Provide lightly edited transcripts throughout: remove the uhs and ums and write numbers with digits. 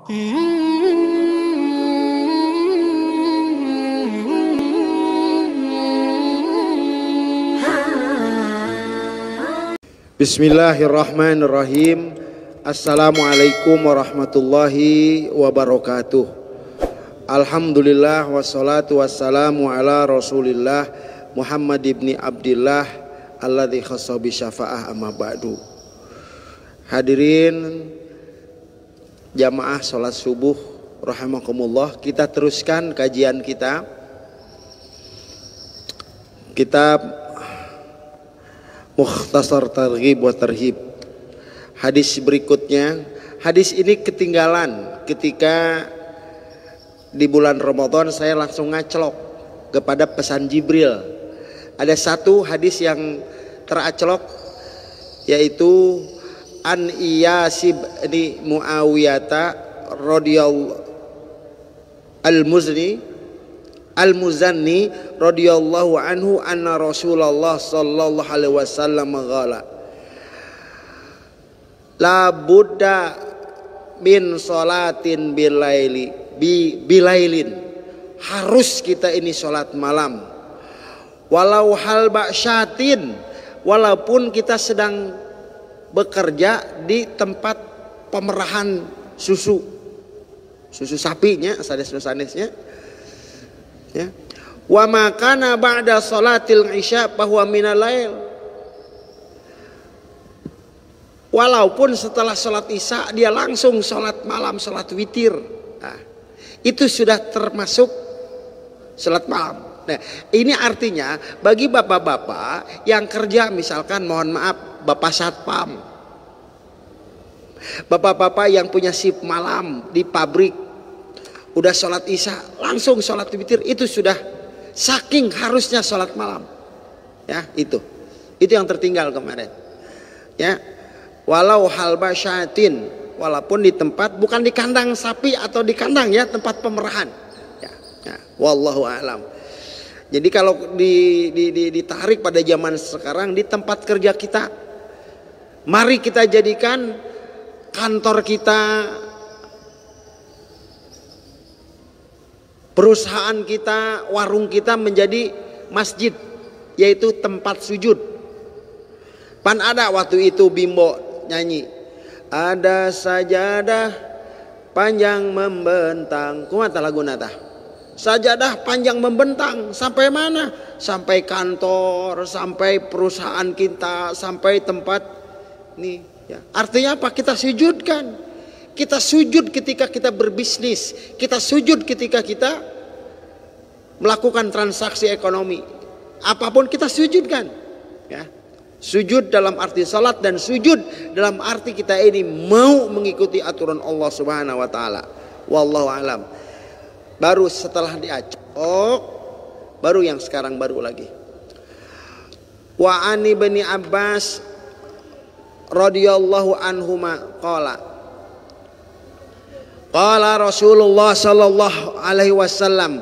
Bismillahirrahmanirrahim. Assalamualaikum warahmatullahi wabarakatuh. Alhamdulillah wassalatu wassalamu ala Rasulillah Muhammad ibni Abdillah alladzi khassa bi syafa'ah amma ba'du. Hadirin jamaah salat subuh rahimakumullah, kita teruskan kajian kita kitab Mukhtasar Targhib wa Tarhib. Hadis berikutnya, hadis ini ketinggalan ketika di bulan Ramadan saya langsung ngaclok kepada pesan Jibril. Ada satu hadis yang teraclok, yaitu an Iyasib ni Muawiyata radhiyallahu al-Muzanni radhiyallahu anhu anna Rasulullah sallallahu alaihi wasallam qala la budda min salatin bilailin, harus kita ini salat malam, walau hal ba'syatin, walaupun kita sedang bekerja di tempat pemerahan susu sapinya, sanes-sanesnya, ya. Wa makana ba'da salatil isya bahwa minal lail, walaupun setelah salat isya dia langsung salat malam, salat witir, nah, itu sudah termasuk salat malam. Nah, ini artinya bagi bapak-bapak yang kerja, misalkan mohon maaf bapak satpam, bapak-bapak yang punya shift malam di pabrik, udah sholat isya langsung sholat witir, itu sudah saking harusnya sholat malam, ya. Itu yang tertinggal kemarin, ya. Walau hal basyatin, walaupun di tempat, bukan di kandang sapi atau di kandang, ya, tempat pemerahan, ya. Wallahu a'lam. Jadi kalau ditarik pada zaman sekarang di tempat kerja kita, mari kita jadikan kantor kita, perusahaan kita, warung kita menjadi masjid, yaitu tempat sujud. Pan ada waktu itu Bimbo nyanyi, ada sajadah panjang membentang, kumata lagu nata, sajadah panjang membentang sampai mana? Sampai kantor, sampai perusahaan kita, sampai tempat nih, ya. Artinya apa? Kita sujudkan. Kita sujud ketika kita berbisnis, kita sujud ketika kita melakukan transaksi ekonomi, apapun kita sujudkan, ya. Sujud dalam arti salat dan sujud dalam arti kita ini mau mengikuti aturan Allah Subhanahu wa taala. Wallahu alam. Baru setelah diacok, baru yang sekarang baru lagi. Wa ani bani Abbas radhiyallahu anhuma qala qala Rasulullah sallallahu alaihi wasallam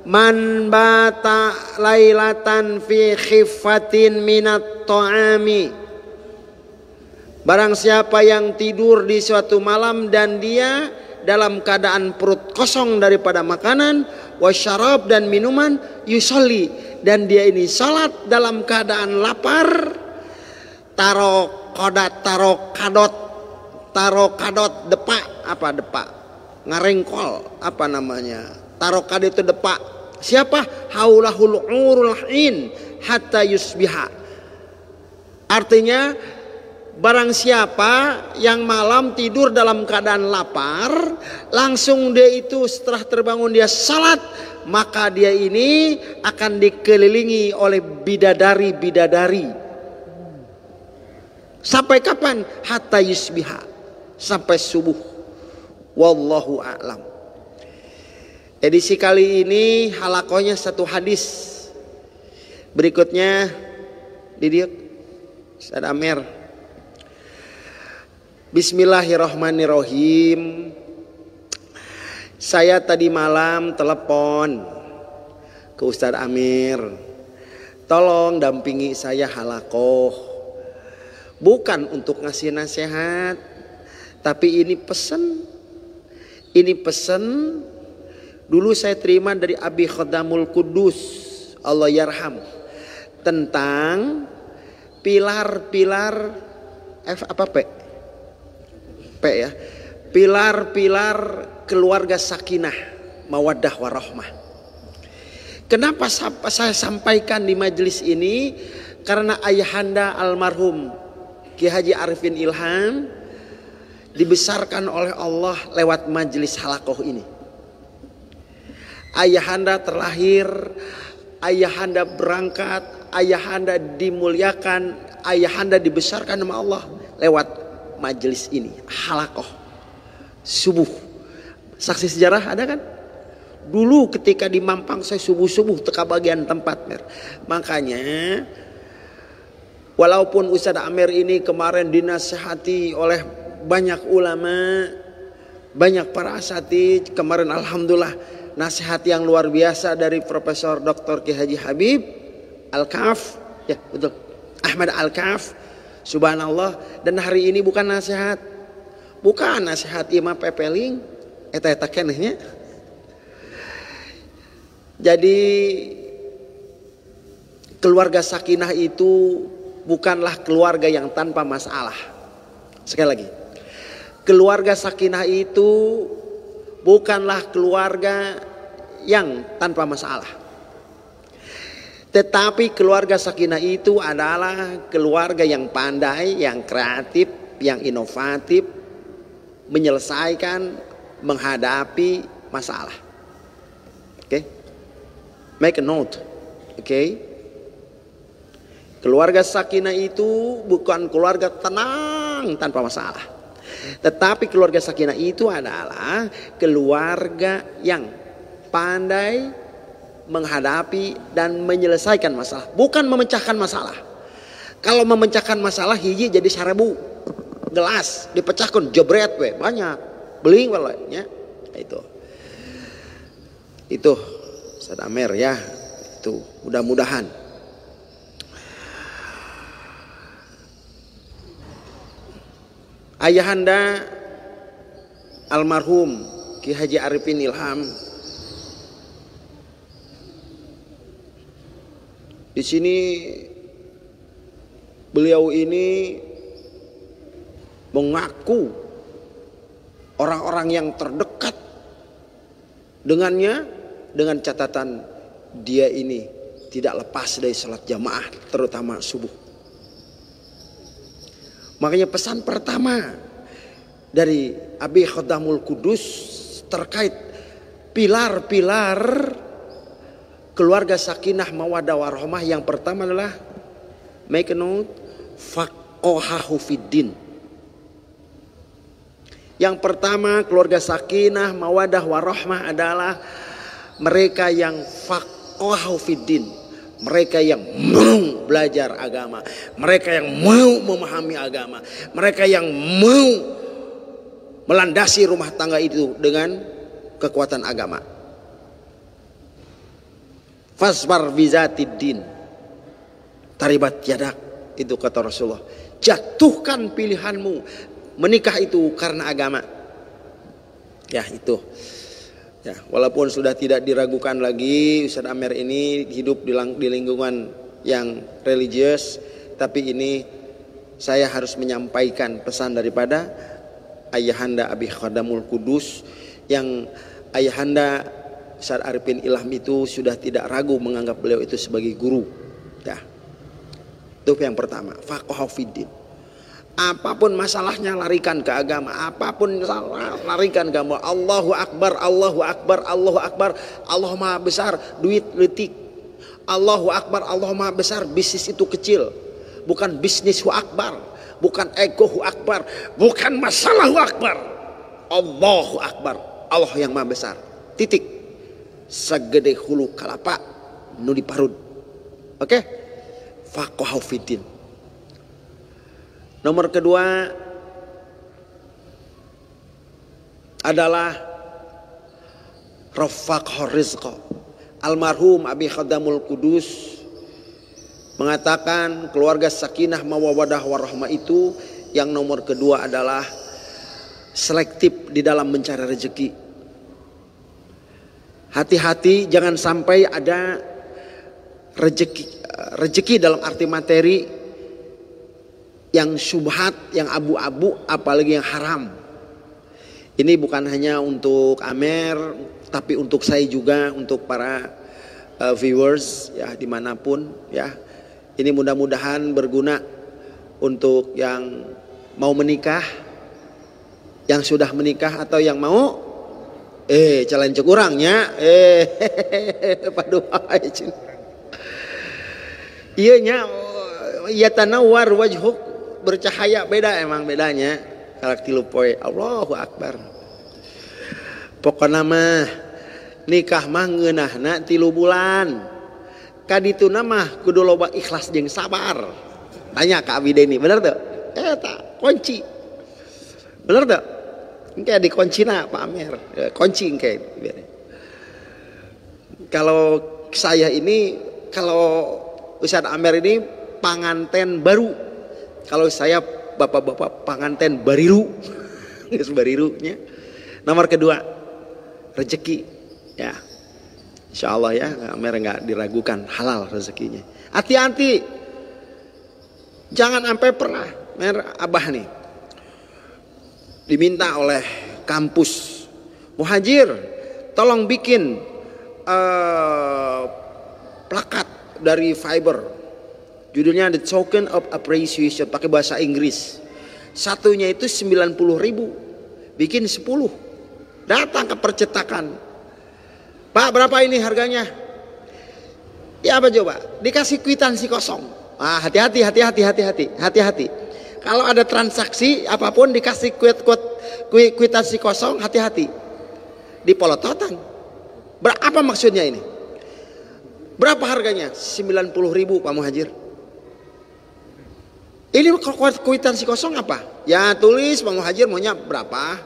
man bata lailatan fi khiffatin minat ta'ami, barang siapa yang tidur di suatu malam dan dia dalam keadaan perut kosong daripada makanan, wasyarab dan minuman, yusolli, dan dia ini salat dalam keadaan lapar, taro kadot depak, apa depak, ngarengkol, apa namanya, taro kadot itu depak. Siapa? Haulahul urul in hatta yusbiha. Artinya barang siapa yang malam tidur dalam keadaan lapar, langsung dia itu setelah terbangun dia salat, maka dia ini akan dikelilingi oleh bidadari-bidadari. Sampai kapan? Hatta yusbiha, sampai subuh. Wallahu a'lam. Edisi kali ini halakohnya satu hadis. Berikutnya Didiuk Ustaz Amer. Bismillahirrahmanirrahim. Saya tadi malam telepon ke Ustaz Amir, tolong dampingi saya halakoh. Bukan untuk ngasih nasihat, tapi ini pesan Ini pesan dulu saya terima dari Abi Khodamul Kudus, Allah yarham, tentang pilar-pilar P ya. Pilar-pilar keluarga sakinah, mawaddah warahmah. Kenapa saya sampaikan di majelis ini? Karena ayahanda almarhum Ki Haji Arifin Ilham dibesarkan oleh Allah lewat majelis halakoh ini. Ayahanda terlahir, ayahanda berangkat, ayahanda dimuliakan, ayahanda dibesarkan sama Allah lewat majelis ini, halakoh subuh. Saksi sejarah ada kan? Dulu ketika di Mampang saya subuh-subuh teka bagian tempat mer. Makanya walaupun Ustaz Amer ini kemarin dinasihati oleh banyak ulama, banyak para asatidz, kemarin alhamdulillah nasihat yang luar biasa dari Profesor Dr. Ki Haji Habib Al-Kaf, ya betul, Ahmad Al-Kaf, subhanallah. Dan hari ini bukan nasihat Imam Pepeling, eta kenehnya. Jadi keluarga sakinah itu bukanlah keluarga yang tanpa masalah. Sekali lagi, keluarga sakinah itu bukanlah keluarga yang tanpa masalah. Tetapi keluarga sakinah itu adalah keluarga yang pandai, yang kreatif, yang inovatif, menyelesaikan, menghadapi masalah. Oke? Make a note. Oke? Keluarga sakinah itu bukan keluarga tenang tanpa masalah. Tetapi keluarga sakinah itu adalah keluarga yang pandai menghadapi dan menyelesaikan masalah, bukan memecahkan masalah. Kalau memecahkan masalah hiji jadi 1000 gelas dipecahkan jebret we banyak beling walanya. Itu Ustaz Amer ya. Itu mudah-mudahan ayahanda almarhum Ki Haji Arifin Ilham di sini, beliau ini mengaku orang-orang yang terdekat dengannya dengan catatan dia ini tidak lepas dari salat jamaah, terutama subuh. Makanya pesan pertama dari Abi Khodamul Kudus terkait pilar-pilar keluarga sakinah mawaddah warahmah, yang pertama adalah make a note, faqahahu fiddin. Yang pertama keluarga sakinah mawaddah warahmah adalah mereka yang faqahahu fiddin, mereka yang mau belajar agama, mereka yang mau memahami agama, mereka yang mau melandasi rumah tangga itu dengan kekuatan agama. Fasbar bizatiddin taribat yadak, itu kata Rasulullah. Jatuhkan pilihanmu, menikah itu karena agama. Ya itu. Ya, walaupun sudah tidak diragukan lagi Ustaz Amer ini hidup di lingkungan yang religius, tapi ini saya harus menyampaikan pesan daripada ayahanda Abi Khodamul Kudus, yang ayahanda Ustaz Arifin Ilham itu sudah tidak ragu menganggap beliau itu sebagai guru. Ya. Itu yang pertama, faqahahu fiddin. Apapun masalahnya larikan ke agama, apapun larikan ke agama. Allahu Akbar, Allahu Akbar, Allahu Akbar. Allah Maha Besar, duit letik. Allahu Akbar, Allah Maha Besar, bisnis itu kecil. Bukan bisnis hu akbar, bukan ego hu akbar, bukan masalah hu akbar. Allahu Akbar, Allah yang Maha Besar. Titik. Segede hulu kalapa nu diparud. Oke? Faqahahu fiddin. Nomor kedua adalah rafaqhur rizqa. Almarhum Abi Khodamul Kudus mengatakan keluarga sakinah mawaddah warahmah itu yang nomor kedua adalah selektif di dalam mencari rezeki. Hati-hati jangan sampai ada rezeki dalam arti materi yang syubhat, yang abu-abu, apalagi yang haram. Ini bukan hanya untuk Amer, tapi untuk saya juga, untuk para viewers ya dimanapun ya. Ini mudah-mudahan berguna untuk yang mau menikah, yang sudah menikah atau yang mau jalan cekurangnya paduh iya nya ya tanawar wajhuk, bercahaya, beda emang bedanya kalak 3 poe. Allahu akbar. Pokona mah nikah mah ngeunahna 3 bulan. Kadituna mah kudu loba ikhlas jeung sabar. Tanya ka Abi Deni, bener tuh? Eta kunci. Bener tuh? Engke dikuncina Pak Amer. Kunci engke. Kalau saya ini, kalau Ustaz Amer ini panganten baru. Kalau saya bapak-bapak panganten bariru. Geus barirunya. Nomor kedua, rezeki ya. Insyaallah ya, Amer enggak diragukan halal rezekinya. Hati-hati. Jangan sampai pernah Amer abah nih diminta oleh kampus Muhajir, tolong bikin plakat dari fiber. Judulnya The Token of Appreciation, pakai bahasa Inggris. Satunya itu 90.000. Bikin 10. Datang ke percetakan. Pak, berapa ini harganya? Ya apa coba? Dikasih kwitansi kosong. Ah, hati-hati. Kalau ada transaksi apapun dikasih kwitansi kosong, hati-hati. Dipolototan. Apa maksudnya ini? Berapa harganya? 90.000 Pak Muhajir. Ini kwitansi kosong apa? Ya tulis Pak Muhajir maunya berapa?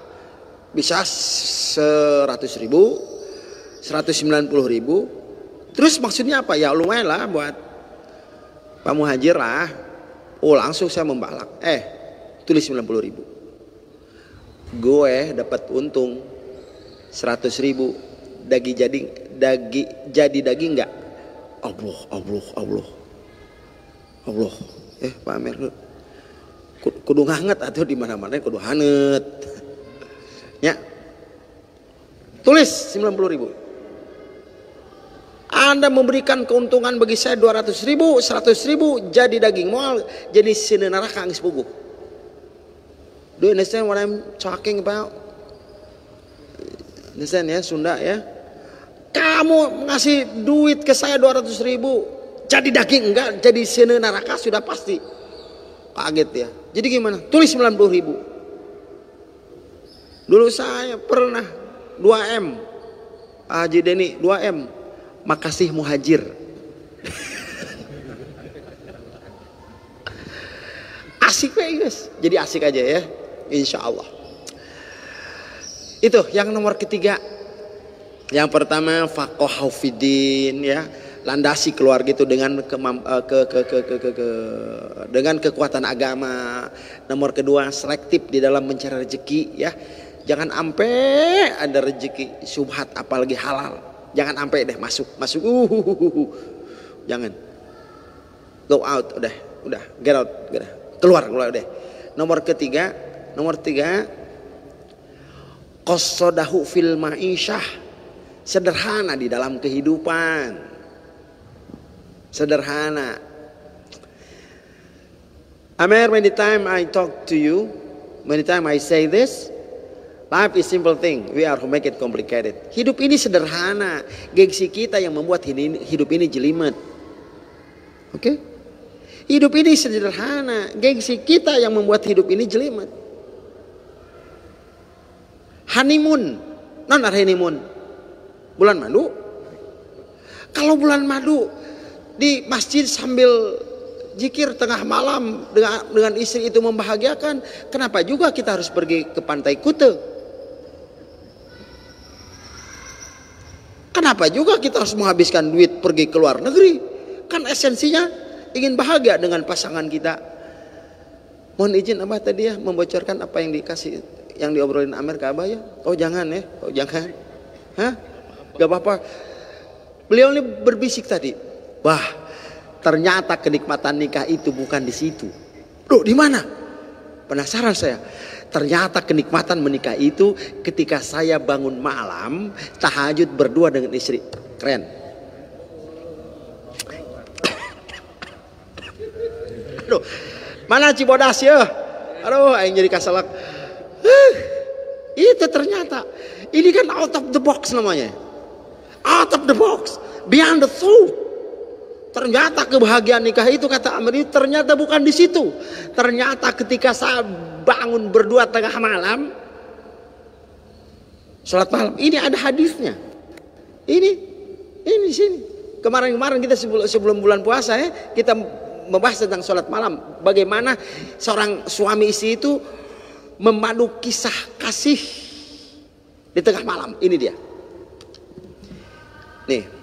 Bisa 100.000. 190.000. Terus maksudnya apa? Ya lumayan lah buat Pak Muhajir lah. Oh langsung saya membalak. Tulis 90.000. Gue dapat untung 100.000. Jadi daging enggak? Allah. Pak Amer kudu hangat atau di mana-mana kudu hanet. Ya. Tulis 90.000. Anda memberikan keuntungan bagi saya 200.000, 100.000 jadi daging moal, jadi sini neraka geus puguh. Do you understand what I'm talking about? Understand ya Sunda ya? Kamu ngasih duit ke saya 200.000, jadi daging enggak, jadi sini neraka sudah pasti. Kaget ya. Jadi gimana? Tulis 90.000. Dulu saya pernah 2M. Haji Deni 2M. Makasih Muhajir. Asik guys. Jadi asik aja ya. Insya Allah. Itu yang nomor ketiga. Yang pertama faqahu fiddin ya. Landasi keluarga itu dengan dengan kekuatan agama. Nomor kedua selektif di dalam mencari rezeki ya. Jangan sampai ada rezeki subhat apalagi halal. Jangan sampai deh masuk. Jangan. Go out udah, get out, keluar deh. Nomor tiga, qasadahu fil ma'isyah. Sederhana di dalam kehidupan. Sederhana. Amer, many time I talk to you, many time I say this, life is simple thing. We are who make it complicated. Hidup ini sederhana. Gengsi kita yang membuat hidup ini jelimet. Oke? Hidup ini sederhana. Gengsi kita yang membuat hidup ini jelimet. Honeymoon. Non honeymoon. Bulan madu. Kalau bulan madu di masjid sambil zikir tengah malam dengan istri itu membahagiakan. Kenapa juga kita harus pergi ke pantai Kute? Kenapa juga kita harus menghabiskan duit pergi ke luar negeri? Kan esensinya ingin bahagia dengan pasangan kita. Mohon izin Abah tadi ya membocorkan apa yang dikasih yang diobrolin Amer ke Abah ya? Oh jangan ya, oh jangan. Hah? Gak apa-apa. Beliau ini berbisik tadi, wah ternyata kenikmatan nikah itu bukan di situ. Loh di mana? Penasaran saya. Ternyata kenikmatan menikah itu ketika saya bangun malam tahajud berdua dengan istri. Keren. Aduh, mana Cibodas ya? Aduh, aing jadi kasalak. Itu ternyata ini kan out of the box namanya. Out of the box, beyond the thought. Ternyata kebahagiaan nikah itu kata Amir ternyata bukan di situ. Ternyata ketika saya bangun berdua tengah malam, sholat malam. Ini ada hadisnya. Ini di sini. Kemarin kita sebelum bulan puasa ya, kita membahas tentang sholat malam. Bagaimana seorang suami istri itu memadu kisah kasih di tengah malam. Ini dia. Nih.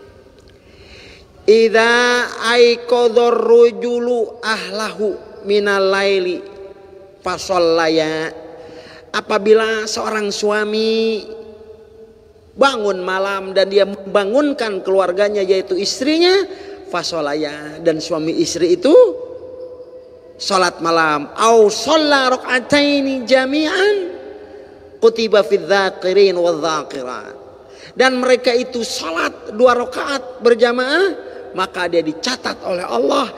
Idza aiqadhar rujulu ahlahu minal laili fasallaya. Apabila seorang suami bangun malam dan dia membangunkan keluarganya yaitu istrinya, fasallaya, dan suami istri itu salat malam, au shalla rak'ataini jami'an kutiba fidz dzakirin wadz dzakirat. Dan mereka itu salat 2 rakaat berjamaah, maka dia dicatat oleh Allah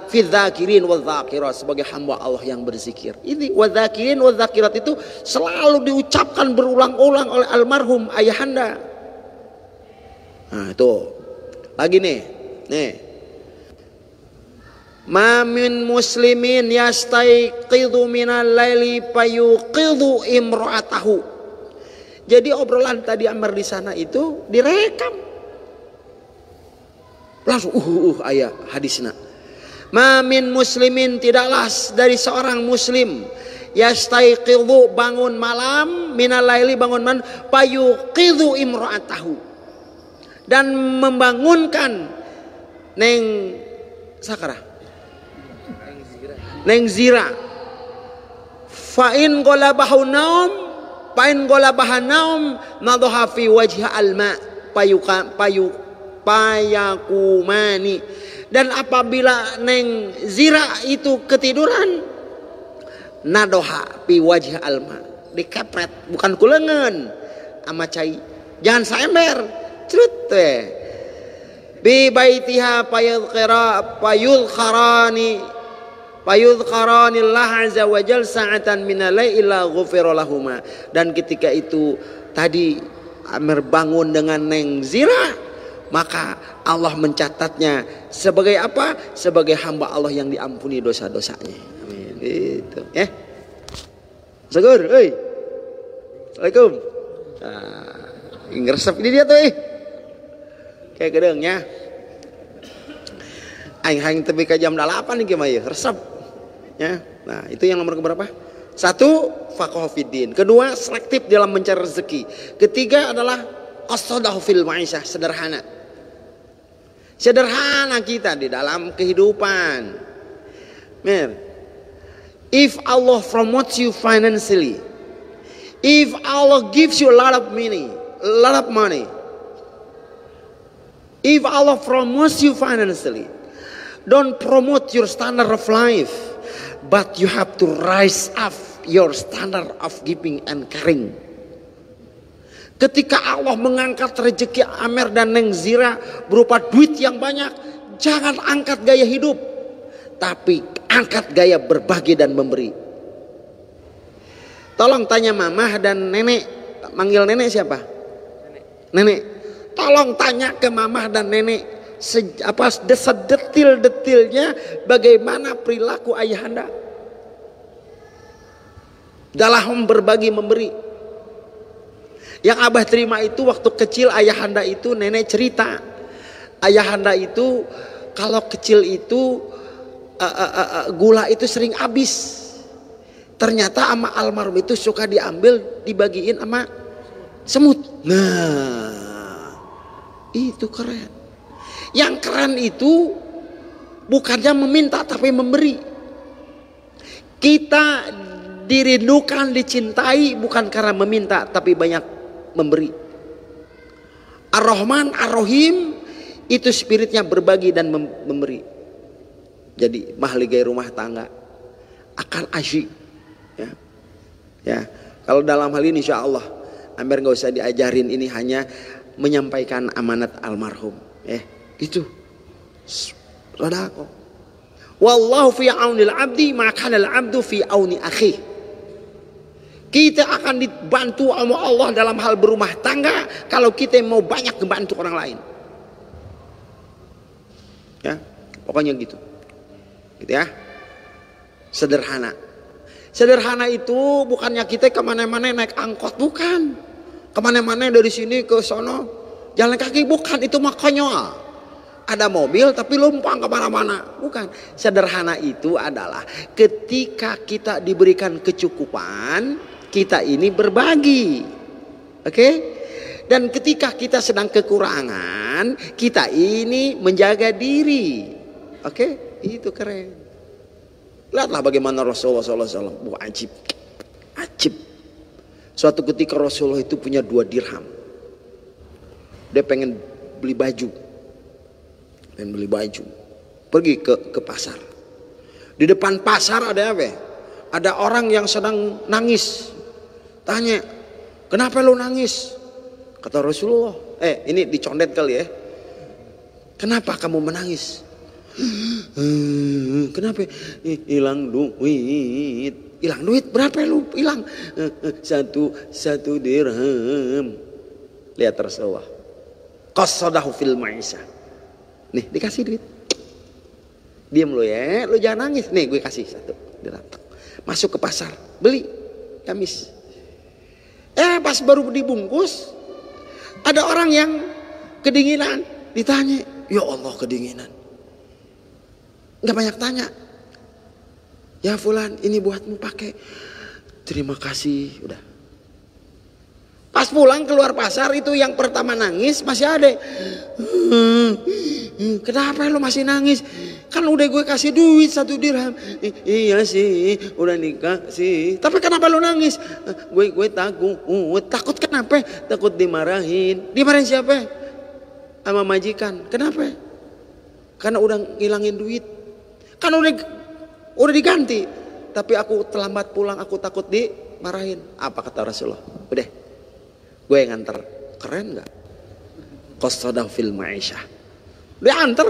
fidz dzakirin wadz dzakirat sebagai hamba Allah yang berzikir. Ini wadz dzakirin wadz dzakirat itu selalu diucapkan berulang-ulang oleh almarhum ayahanda. Nah, itu. Lagi nih. Ma min muslimin yastaiqidhu minal laili fayuqidhu imra'atahu. Jadi obrolan tadi Amr di sana itu direkam. Langsung ayat hadisna. Ma min muslimin, tidaklah dari seorang muslim yastaiqidhu bangun malam minal laili bangun malam fayuqidhu imra'atahu, dan membangunkan neng sakara neng zira fa in qalabahu naum nadhaha fi wajhi alma payakumani. Dan apabila neng zira itu ketiduran, nadoha fi wajhi alma, dikepret bukan kulengan ama cai, jangan saember cerut teh bi baitiha payudkharani Allah azza wa jal sa'atan minal laila ghufira lahuma. Dan ketika itu tadi Amir bangun dengan neng zira, maka Allah mencatatnya sebagai apa? Sebagai hamba Allah yang diampuni dosa-dosanya. Amin. Itu ya. Segur, euy. Assalamualaikum. Ngeresep ini dia tuh kayak gedengnya. Aing tepi ke jam 8 nih gimana ya? Resep. Ya. Nah, itu yang nomor keberapa? 1, faqih fiddin. 2, selektif dalam mencari rezeki. 3 adalah qasadahu fil ma'isyah, sederhana. Sederhana kita di dalam kehidupan. Man, if Allah promotes you financially, if Allah gives you a lot of money, if Allah promotes you financially, don't promote your standard of life, but you have to rise up your standard of giving and caring. Ketika Allah mengangkat rezeki Amer dan Neng Zira berupa duit yang banyak, jangan angkat gaya hidup, tapi angkat gaya berbagi dan memberi. Tolong tanya mamah dan nenek, manggil nenek siapa? Nenek. Tolong tanya ke mamah dan nenek, sedetil-detilnya bagaimana perilaku ayahanda dalam berbagi memberi. Yang Abah terima itu waktu kecil ayahanda itu, nenek cerita, ayahanda itu kalau kecil itu gula itu sering habis. Ternyata sama almarhum itu suka diambil dibagiin sama semut. Nah, itu keren. Yang keren itu bukannya meminta tapi memberi. Kita dirindukan, dicintai bukan karena meminta, tapi banyak memberi. Ar-Rahman, Ar-Rahim itu spiritnya berbagi dan memberi. Jadi mahligai rumah tangga akan asyik. Ya, kalau dalam hal ini insya Allah Amir nggak usah diajarin, ini hanya menyampaikan amanat almarhum. Gitu. Sedekah. Wallahu fi aunil abdi maka al abdu fi auni akhi. Kita akan dibantu sama Allah dalam hal berumah tangga kalau kita mau banyak membantu orang lain. Ya, pokoknya gitu. Gitu ya. Sederhana. Sederhana itu bukannya kita kemana-mana naik angkot, bukan. Kemana-mana dari sini ke sono jalan kaki, bukan. Itu mah konyol. Ada mobil tapi lumpang kemana-mana, bukan. Sederhana itu adalah ketika kita diberikan kecukupan, kita ini berbagi. Oke? Dan ketika kita sedang kekurangan, kita ini menjaga diri. Oke? Itu keren. Lihatlah bagaimana Rasulullah SAW. Ajib. Ajib. Suatu ketika Rasulullah itu punya 2 dirham. Dia pengen beli baju. Pergi ke pasar. Di depan pasar ada apa? Ada orang yang sedang nangis. Tanya, kenapa lu nangis? Kata Rasulullah, ini dicondet kali ya. Kenapa kamu menangis? Kenapa? Hilang duit. Hilang duit berapa lu hilang? Satu dirham. Lihat Rasulullah. Qasadahu fil maisha. Nih dikasih duit. Diam lo ya, lo jangan nangis. Nih gue kasih 1 dirham. Masuk ke pasar, beli gamis. Pas baru dibungkus, ada orang yang kedinginan. Ditanya, ya Allah kedinginan. Gak banyak tanya. Ya fulan, ini buatmu pakai. Terima kasih, udah. Pas pulang keluar pasar itu yang pertama nangis masih ada. Kenapa lo masih nangis? Kan udah gue kasih duit 1 dirham. Iya sih, udah dikasih. Tapi kenapa lo nangis? Gue takut. Takut kenapa? Takut dimarahin. Dimarahin siapa? Sama majikan. Kenapa? Karena udah ngilangin duit. Kan udah diganti. Tapi aku terlambat pulang, aku takut dimarahin. Apa kata Rasulullah? Udah, gue yang nganter. Keren gak? Qasadahu fil ma'isyah. Dia anter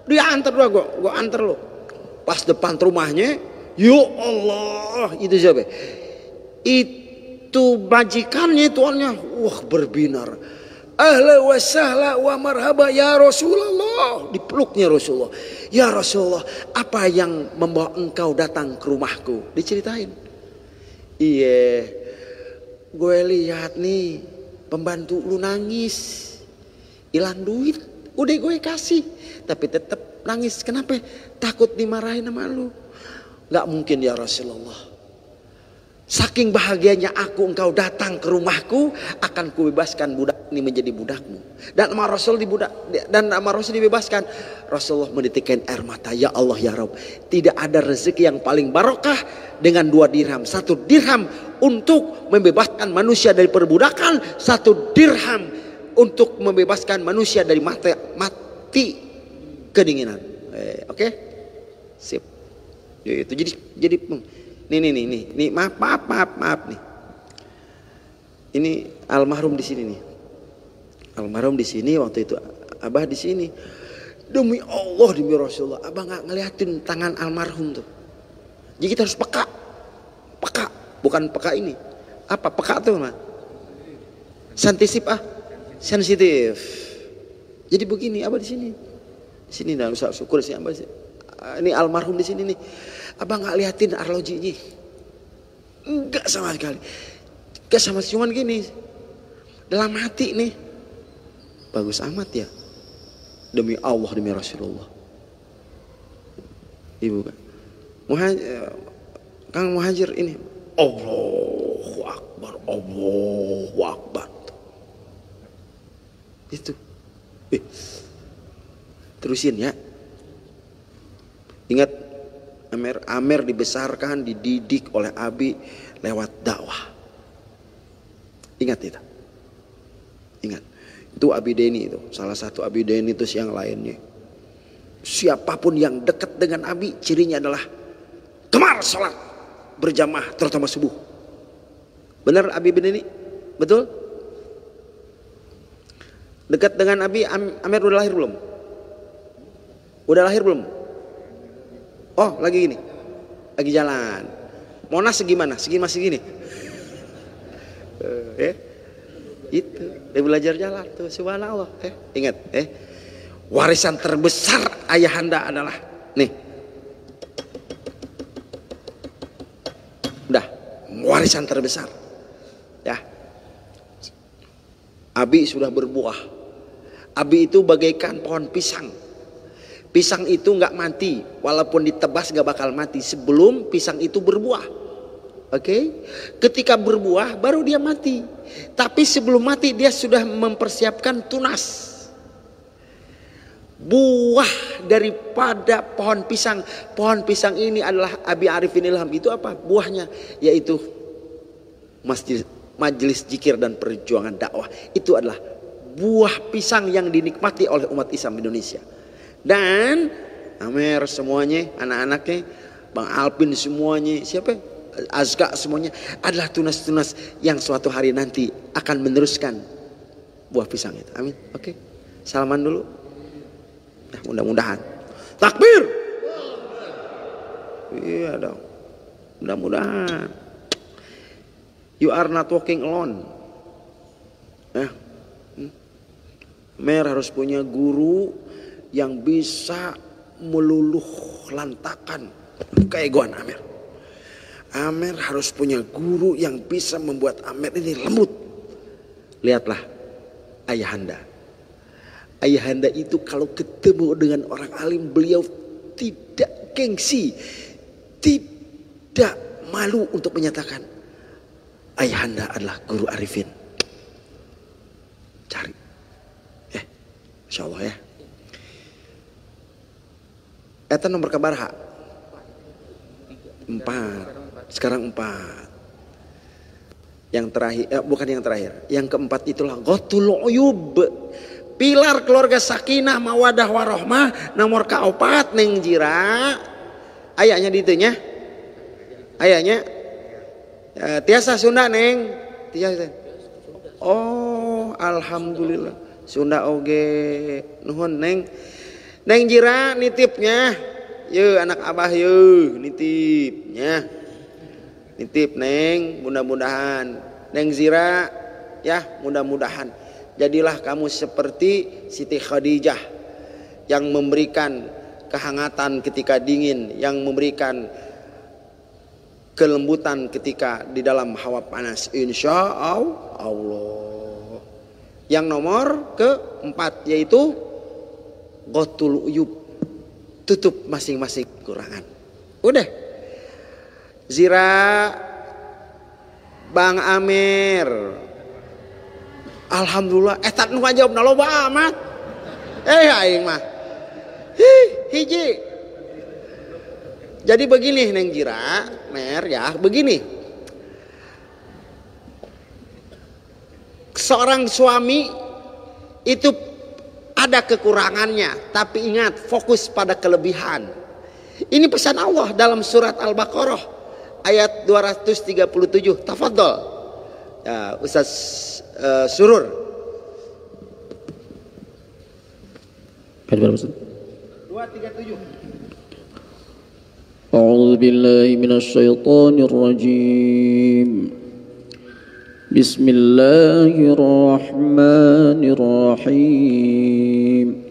gue anter lo. Pas depan rumahnya, ya Allah, itu siapa? Itu majikannya, tuannya. Wah, berbinar. Ahla wa sahla wa marhaba ya Rasulullah. Dipeluknya Rasulullah. Ya Rasulullah, apa yang membawa engkau datang ke rumahku? Diceritain. Iya, gue lihat nih pembantu lu nangis, hilang duit, udah gue kasih, tapi tetap nangis. Kenapa? Takut dimarahin sama lu. Gak mungkin ya Rasulullah. Saking bahagianya aku engkau datang ke rumahku, akan kubebaskan budak ini menjadi budakmu. Dan sama Rasul dibebaskan. Rasulullah menitikkan air mata. Ya Allah ya Rabb, tidak ada rezeki yang paling barokah dengan 2 dirham. 1 dirham untuk membebaskan manusia dari perbudakan, 1 dirham untuk membebaskan manusia dari mati kedinginan. Oke? Sip. Itu jadi nih maaf nih. Ini almarhum di sini nih. Almarhum di sini waktu itu, Abah di sini. Demi Allah, demi Rasulullah, Abah nggak ngeliatin tangan almarhum tuh. Jadi kita harus peka, bukan peka ini. Apa peka tuh mah? Sensitif. Jadi begini, Abah di sini dalam syukur sih Abah sih. Ini almarhum di sini nih. Abah nggak liatin arlojinya, enggak sama sekali. Enggak sama, cuman gini, dalam hati nih, bagus amat ya. Demi Allah, demi Rasulullah. Ibu kan, Kang Muhajir ini, Allahu Akbar. Itu, terusin ya. Ingat Amer dibesarkan, dididik oleh Abi lewat dakwah. Ingat itu. Ingat. Itu Abi Deni itu. Salah satu Abi Deni itu yang lainnya. Siapapun yang dekat dengan Abi, cirinya adalah gemar sholat berjamaah, terutama subuh. Benar Abi Deni? Betul? Dekat dengan Abi, Amer udah lahir belum? Udah lahir belum? Oh, lagi gini. Lagi jalan. Monas segimana? Masih gini. Itu. Dia belajar jalan tuh, subhanallah. Ingat, warisan terbesar ayahanda adalah nih. Udah, warisan terbesar. Ya. Abi sudah berbuah. Abi itu bagaikan pohon pisang. Pisang itu nggak mati, walaupun ditebas nggak bakal mati sebelum pisang itu berbuah. Oke, ketika berbuah baru dia mati. Tapi sebelum mati dia sudah mempersiapkan tunas. Buah daripada pohon pisang. Pohon pisang ini adalah Abi Arifin Ilham. Itu apa buahnya? Yaitu majelis zikir dan perjuangan dakwah. Itu adalah buah pisang yang dinikmati oleh umat Islam Indonesia. Dan Amer semuanya, anak-anaknya, Bang Alpin semuanya, siapa? Azka semuanya adalah tunas-tunas yang suatu hari nanti akan meneruskan buah pisang itu. Amin. Oke. Salaman dulu. Nah, mudah-mudahan. Takbir. Iya dong. Mudah-mudahan. You are not walking alone. Amer harus punya guru yang bisa meluluh lantakan keegoan Amer. Amer harus punya guru yang bisa membuat Amer ini lembut. Lihatlah ayahanda. Ayahanda itu kalau ketemu dengan orang alim, beliau tidak gengsi, tidak malu untuk menyatakan ayahanda adalah guru Arifin. Cari. Insya Allah ya. Eta nomor kabarha 4. Sekarang 4. Yang terakhir, bukan yang terakhir. Yang keempat itulah Ghathul Uyub. Pilar keluarga sakinah mawadah warohmah. Nomor kaopat Neng Jira. Ayahnya ditunya. Ayahnya tiasa Sunda Neng. Tiasa. Oh, alhamdulillah. Sunda oge. Nuhun Neng. Neng Jira nitipnya, ye anak abah ye nitipnya, nitip Neng, mudah-mudahan Neng Zira ya mudah-mudahan jadilah kamu seperti Siti Khadijah yang memberikan kehangatan ketika dingin, yang memberikan kelembutan ketika di dalam hawa panas. Insya Allah. Yang nomor keempat yaitu Ghathul Uyub, tutup masing-masing kekurangan. Udah. Zira, Bang Amer, alhamdulillah. Tak nu ngajawab na loba amat. Aing mah. Hiji. Jadi begini Neng Jira, Mer ya, begini. Seorang suami itu ada kekurangannya, tapi ingat fokus pada kelebihan. Ini pesan Allah dalam surat Al-Baqarah ayat 237. Tafadhol. Ya, Ustaz Surur. 237. A'udzu billahi minasyaitonir rajim. Bismillahirrahmanirrahim.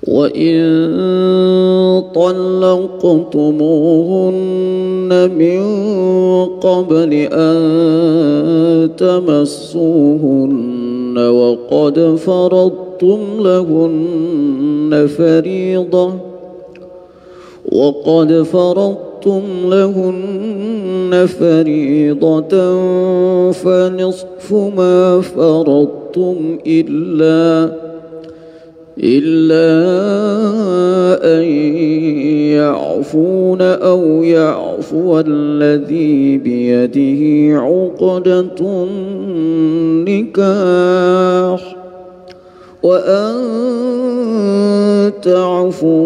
وَإِن طَلَّقْتُمُوهُنَّ مِن قَبْلِ أَن تَمَسُّوهُنَّ وَقَدْ فَرَضْتُمْ فرضتم لهن فريضة وقد فرضتم لهن فريضة فنصف ما فرضتم إلا أن يعفون أو يعفو الذي بيده عقدة النكاح وأن تعفوا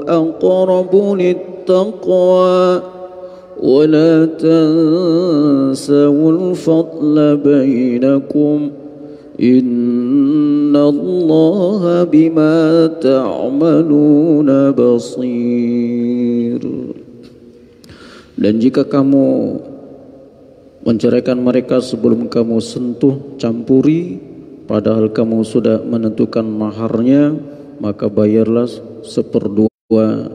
أقرب للتقوى ولا تنسوا الفضل بينكم إن الله بما تعملون بصير. Dan jika kamu menceraikan mereka sebelum kamu sentuh, campuri, padahal kamu sudah menentukan maharnya, maka bayarlah 1/2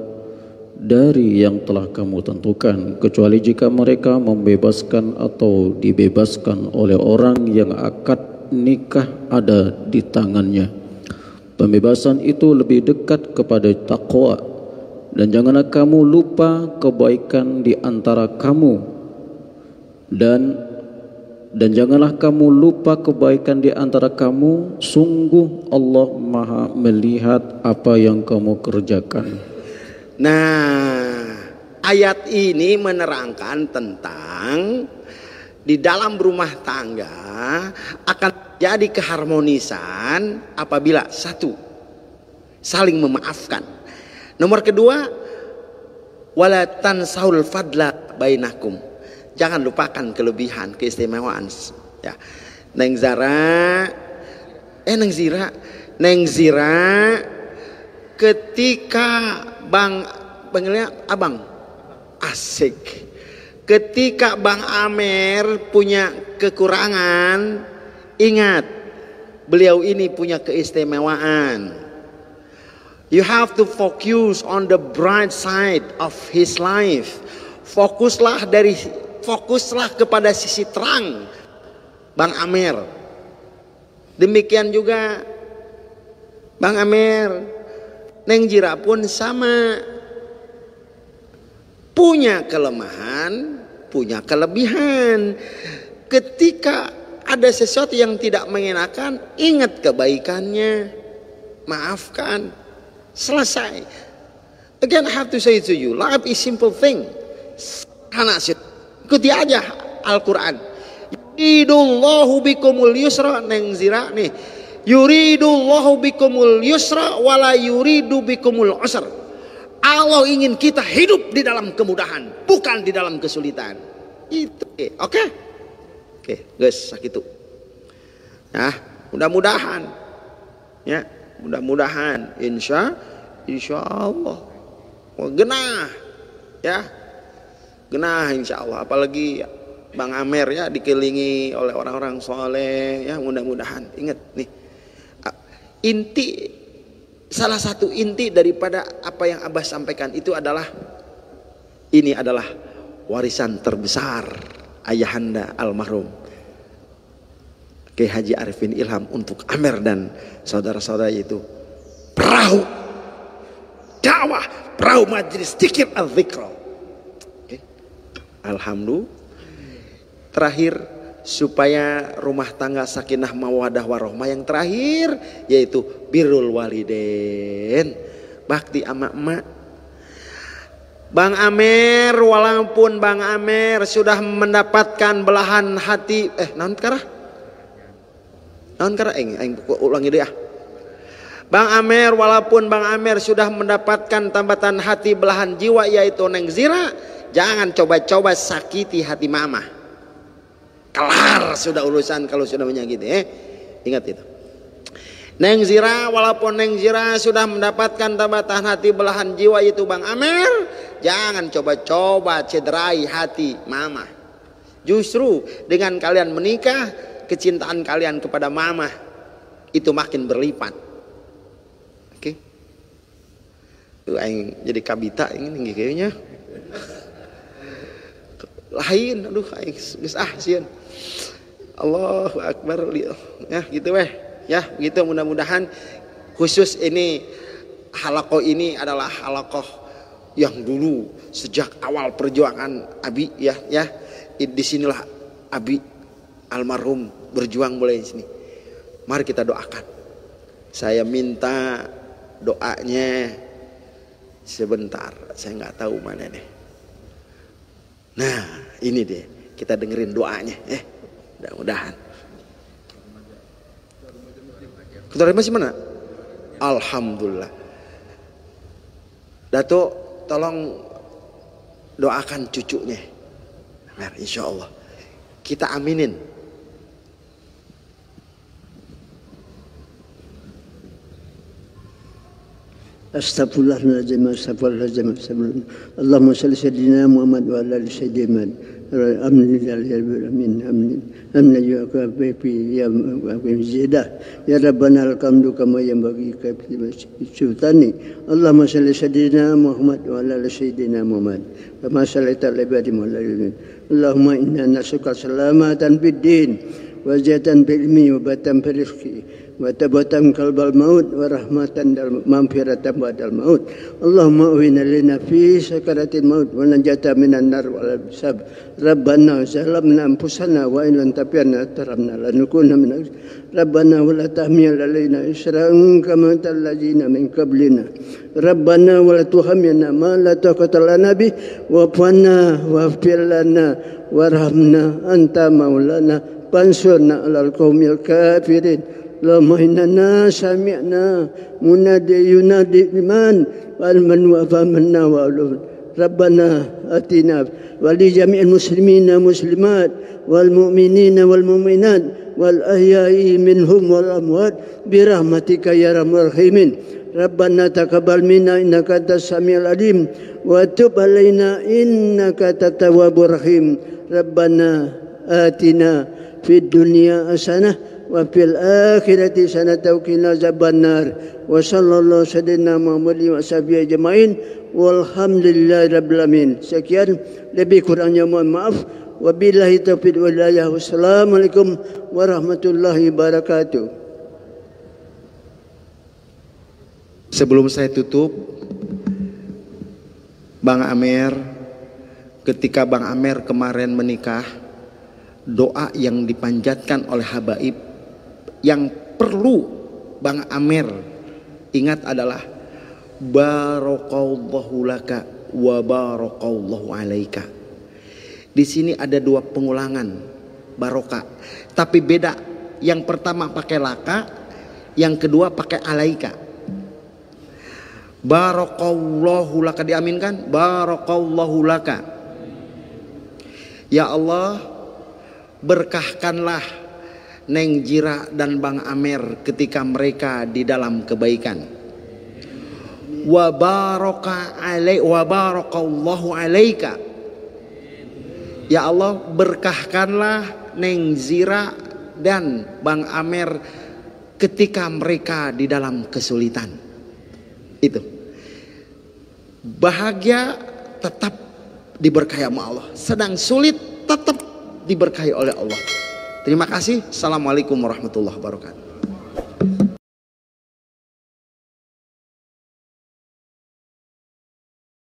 dari yang telah kamu tentukan, kecuali jika mereka membebaskan atau dibebaskan oleh orang yang akad nikah ada di tangannya. Pembebasan itu lebih dekat kepada takwa. Dan janganlah kamu lupa kebaikan di antara kamu, dan janganlah kamu lupa kebaikan di antara kamu. Sungguh Allah Maha melihat apa yang kamu kerjakan. Nah, ayat ini menerangkan tentang di dalam rumah tangga akan jadi keharmonisan apabila satu, saling memaafkan. Nomor kedua, wala tansahul fadla bainakum. Jangan lupakan kelebihan, keistimewaan. Ya. Neng Zira, ketika abang asik. Ketika Bang Amer punya kekurangan, ingat beliau ini punya keistimewaan. You have to focus on the bright side of his life. Fokuslah kepada sisi terang Bang Amer. Demikian juga Bang Amer, Neng Zira pun sama. Punya kelemahan, punya kelebihan. Ketika ada sesuatu yang tidak mengenakan, ingat kebaikannya, maafkan. Selesai. Again, I have to say to you, life is simple thing. Ikuti aja Al-Quran. Yuridullahu bikumul yusra. Neng Zira nih, yuridullahu bikumul yusra wala yuridu bikumul usra. Allah ingin kita hidup di dalam kemudahan, bukan di dalam kesulitan. Itu oke? Oke, guys, sakitu. Nah, mudah-mudahan ya, mudah-mudahan insya Allah genah ya, genah insya Allah. Apalagi Bang Amer ya dikelilingi oleh orang-orang soleh ya, mudah-mudahan. Ingat nih, salah satu inti daripada apa yang Abah sampaikan itu adalah, ini adalah warisan terbesar ayahanda almarhum Kiai Haji Arifin Ilham untuk Amer dan saudara-saudara, itu perahu dakwah, perahu majelis dzikir al-dzikra. Alhamdulillah. Terakhir, supaya rumah tangga sakinah mawadah warohmah, yang terakhir yaitu birrul walidain, bakti ama emak. Bang Amer, walaupun Bang Amer sudah mendapatkan belahan hati, naon karah ulangi deh ya. Bang Amer, walaupun Bang Amer sudah mendapatkan tambatan hati belahan jiwa yaitu Neng Zira, jangan coba-coba sakiti hati mama. Kelar sudah urusan kalau sudah menyakiti. Ingat itu. Neng Zira, walaupun Neng Zira sudah mendapatkan tambatan hati belahan jiwa yaitu Bang Amer, jangan coba-coba cederai hati mama. Justru dengan kalian menikah, kecintaan kalian kepada mama itu makin berlipat. Oke. Aing jadi kabita ini kayaknya. Lain, aduh aing geus sieun. Allahu Akbar, ya gitu weh. Ya, begitu mudah-mudahan khusus ini halaqah ini adalah halaqah yang dulu sejak awal perjuangan Abi ya. Di sinilah Abi almarhum berjuang mulai di sini. Mari kita doakan. Saya minta doanya sebentar, saya nggak tahu mana nih. Nah, ini deh, kita dengerin doanya, mudah-mudahan. Ketua masih mana? Alhamdulillah. Dato, tolong doakan cucunya. Nah, insya Allah kita aminin. Astaghfirullahaladzim, astaghfirullahaladzim, astaghfirullahaladzim. Allahumma salli sayyidina Muhammad wa ala ali sayyidina amin amin ya kafi ya zidah ya rabbana alhamdu kama yanbaghi sultani. Allahumma salli sayyidina Muhammad wa ala ali sayyidina Muhammad kama sallaita ala Ibrahim wa ala ali. Allahumma inna nas'aluka salamatan fid din wa ziyadatan fil ilmi wa batan fil rizqi wa tabatan qalbal maut wa rahmatan dal maghfiratan ba'dal maut. Allahumma uwina lana fi sakaratil maut wa najata minan nar wal hisab. Rabbana zalamna anfusana wa in lam taghfir lana tarhamna lanakuna min Rabbana wa la tahmil alaina isran kama allazina min qablina. Rabbana wa la tuhammilna ma la taqata lana bi wa'fina waghfir lana warhamna anta maulana fansurna 'alal qaumil kafirin. Allahumma inna sami'na munadi yunadi iman wal man wa famanna wa ulun. Rabbana atina wa li jami'il muslimina muslimat wal mu'minina wal mu'minat wal ahya'i minhum wal amwat bi rahmatika ya arhamar rahimin. Rabbana taqabbal minna innaka antas samiul alim wa tub alaina innaka antat tawwabur rahim. Rabbana atina fid dunya hasanah wa fil akhirati hasanatan wa qina azabannar. Wa sallallahu sayyidina Muhammad wa sahbihi ajmain walhamdulillahi rabbil alamin. Sekian, lebih kurangnya mohon maaf. Wabillahi taufiq wal hidayah. Wassalamualaikum warahmatullahi wabarakatuh. Sebelum saya tutup, Bang Amer, ketika Bang Amer kemarin menikah, doa yang dipanjatkan oleh habaib yang perlu Bang Amer ingat adalah barakallahu laka wa barakallahu alaika. Di sini ada dua pengulangan barokah, tapi beda. Yang pertama pakai laka, yang kedua pakai alaika. Barakallahu laka diaminkan, barakallahu laka. Ya Allah, berkahkanlah Neng Jira dan Bang Amer ketika mereka di dalam kebaikan. Wa barakallahu alaika. Ya Allah, berkahkanlah Neng Zira dan Bang Amer ketika mereka di dalam kesulitan. Itu. Bahagia tetap diberkahi sama Allah. Sedang sulit tetap diberkahi oleh Allah. Terima kasih. Assalamualaikum warahmatullahi wabarakatuh.